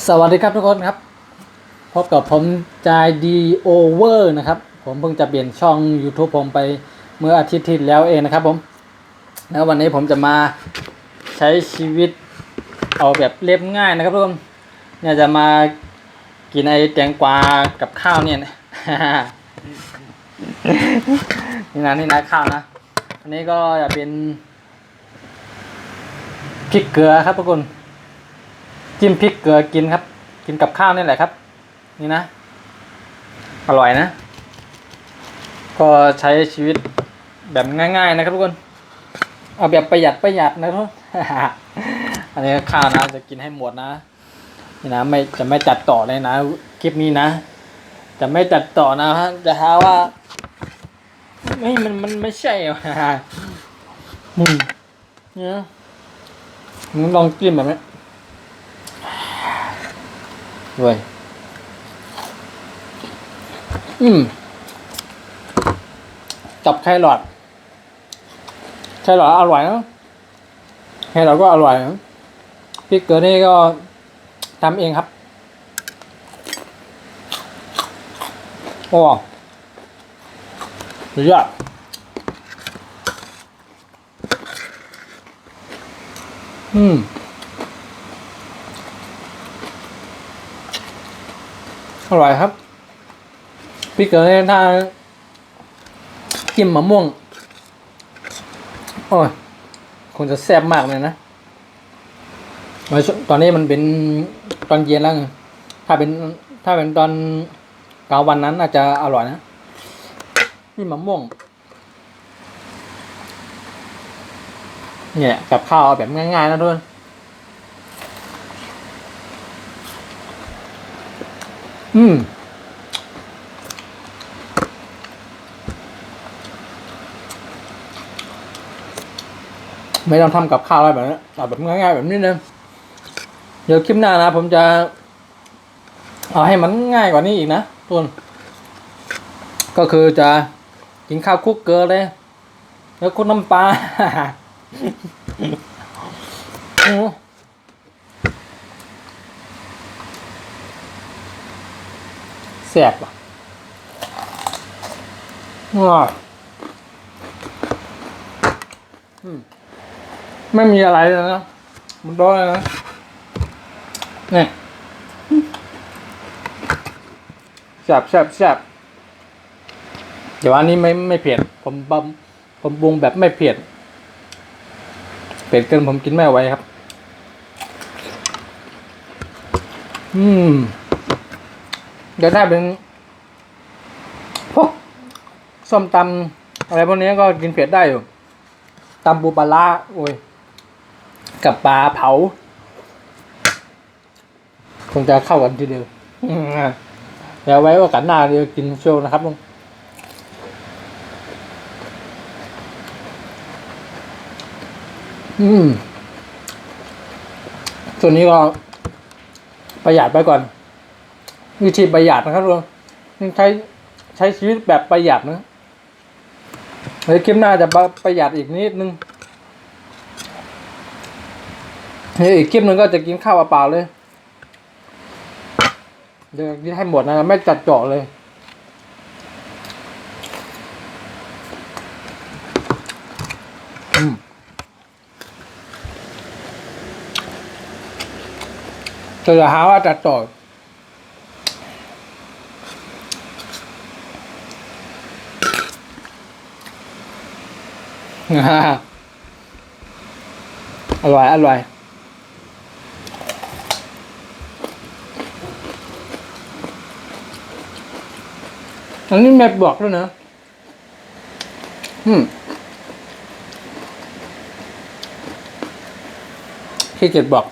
สวัสดีครับทุกคนครับพบกับผมจายดีโอเวอร์นะครับผมเพิ่งจะเปลี่ยนช่อง YouTube ผมไปเมื่ออาทิตย์ที่แล้วเองนะครับผมแล้ววันนี้ผมจะมาใช้ชีวิตเอาแบบเรียบง่ายนะครับทุกคนเนี่ยจะมากินไอแตงกวากับข้าวเนี่ยนะ นี่นะข้าวนะอันนี้ก็จะเป็นพริกเกลือครับทุกคนจิ้มพริกเกลือกินครับกินกับข้าวนี่แหละครับนี่นะอร่อยนะก็ใช้ชีวิตแบบง่ายๆนะครับทุกคนเอาแบบประหยัดนะทุกคน อันนี้ข้าวนะจะกินให้หมดนะนี่นะจะไม่จัดต่อเลยนะคลิปนี้นะจะไม่จัดต่อนะฮะจะหาว่ามันไม่ใช่อ่ะ เนี่ยมึงลองจิ้มแบบนี้ด้วยจับแครอทอร่อยนะแครอทก็อร่อยนะพริกเกลือนี่ก็ทำเองครับโอ้สุดยอดอร่อยครับพริกเกลือนี่ถ้าจิ้มมะม่วงโอ้ยคงจะแซ่บมากเลยนะตอนนี้มันเป็นตอนเย็นแล้วไงถ้าเป็นตอนกลางวันนั้นอาจจะอร่อยนะนี่มะม่วงเนี่ยกับข้าวแบบง่ายๆนะทุกคนไม่ต้องทำกับข้าวอะไรแบบนี้เอาแบบง่ายๆแบบนี้นะเดี๋ยวคลิปหน้านะผมจะเอาให้มันง่ายกว่านี้อีกนะทุกคนก็คือจะกินข้าวคลุกเกลือเลยแล้วคลุกน้ำปลา แซ่บอ่ะว้าไม่มีอะไรเลยนะมันร้อนเลยนะเนี่ยแซ่บเดี๋ยวอันนี้ไม่เผ็ดผมปรุงแบบไม่เผ็ดเกินผมกินไม่ไหวครับเดี๋ยวถ้าเป็นพวกส้มตำอะไรพวกนี้ก็กินเผ็ดได้อยู่ตำปูปลาร้าโอ้ยกับปลาเผาคงจะเข้ากันทีเดียวเดี๋ยวไว้ว่ากันหน้าเดี๋ยวกินโชว์นะครับลุงส่วนนี้ก็ประหยัดไปก่อนวิธีประหยัดนะครับลุงใช้ชีวิตแบบประหยัดนะเดี๋ยวคลิปหน้าจะประหยัดอีกนิดนึงอีกคลิปนึงก็จะกินข้าวเปล่าเลยเดี๋ยวกินให้หมดนะไม่จัดเจาะเลยจะหาว่าจัดเจาะอร่อยอันนี้แม่บอกด้วยนะขี้เกียจบอก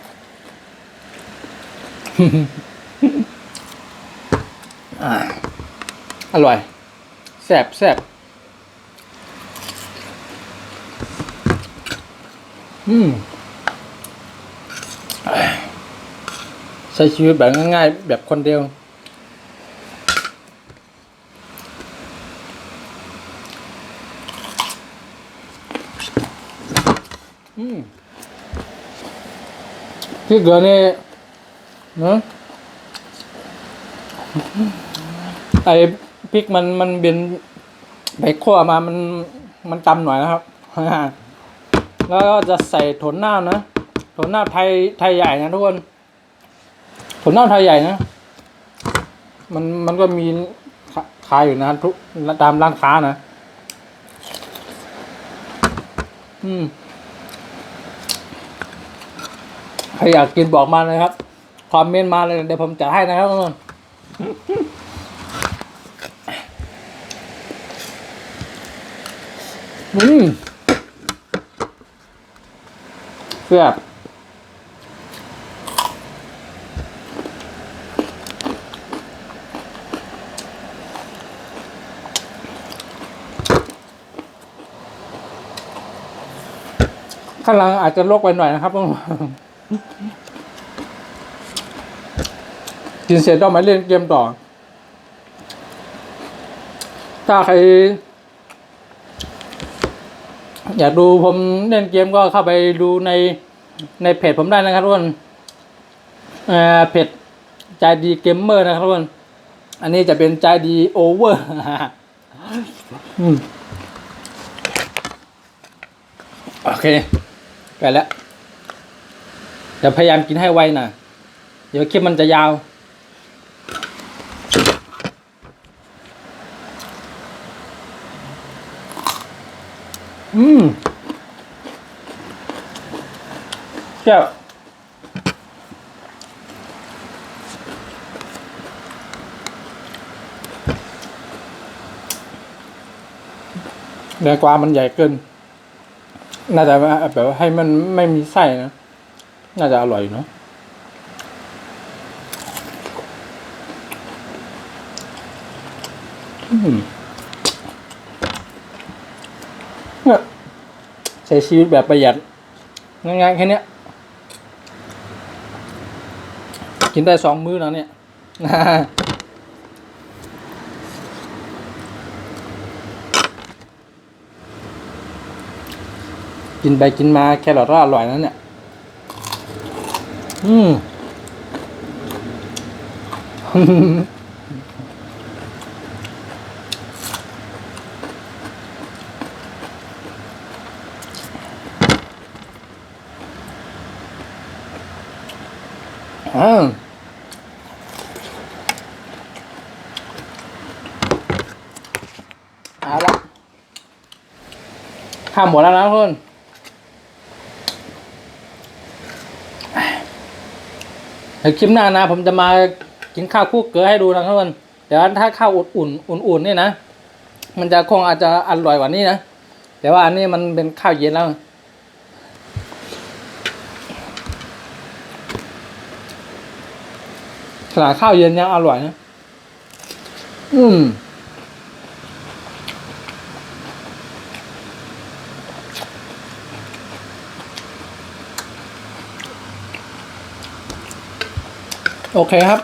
อร่อยแซ่บใช้ชีวิตแบบง่ายๆแบบคนเดียวที่เกลือนี่เนาะ ไอ้พริกมันเป็นไปคั่วมามันตำหน่อยนะครับ แล้วก็จะใส่ถั่วเน่านะถั่วเน่าไทยใหญ่นะทุกคนถั่วเน่าไทยใหญ่นะมันก็มีขายอยู่นะทุกตามร้านค้านะใครอยากกินบอกมาเลยครับคอมเมนต์มาเลยเดี๋ยวผมจัดให้นะครับทุกคนเพื่อข้างหลังอาจจะลกไปหน่อยนะครับทุกคนกินเสร็จต้องมาเล่นเกมต่อถ้าใครอยากดูผมเล่นเกมก็เข้าไปดูในเพจผมได้นะครับทุกคนเพจใจดีเกมเมอร์นะครับทุกคนอันนี้จะเป็นใจดีโอเวอร์โอเคไปแล้วเดี๋ยวพยายามกินให้ไวหน่อยเดี๋ยวคลิปมันจะยาวแก้วแตงกวามันใหญ่เกินน่าจะแบบให้มันไม่มีไส้นะน่าจะอร่อยเนาะเนี่ยใช้ชีวิตแบบประหยัดง่ายๆแค่นี้กินได้2 มื้อแล้วเนี่ยกินไปกินมาแครอทก็อร่อยนะเนี่ยเอาละข้ามหมดแล้วนะทุกคนในคลิปหน้านะผมจะมากินข้าวคลุกเกลือให้ดูนะทุกคนเดี๋ยวถ้าข้าวอุ่นๆนี่นะมันจะคงอาจจะอร่อยกว่านี้นะแต่ว่าอันนี้มันเป็นข้าวเย็นแล้วขนาดข้าวเย็นยังอร่อยนะโอเคครับ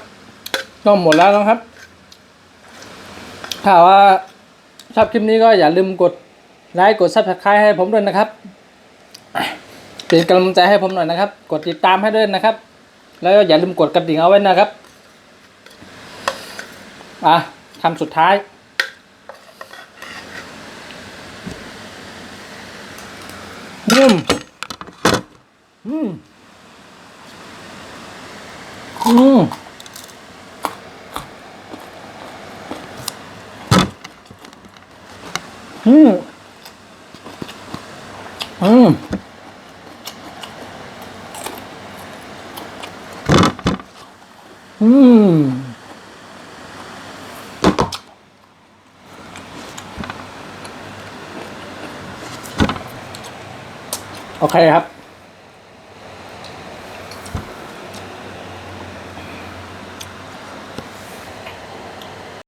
ก็หมดแล้วนะครับถ้าว่าชอบคลิปนี้ก็อย่าลืมกดไลค์กด Subscribe ให้ผมด้วยนะครับเป็นกำลังใจให้ผมหน่อยนะครับกดติดตามให้ด้วยนะครับแล้วก็อย่าลืมกดกระดิ่งเอาไว้นะครับคำสุดท้ายโอเคครับ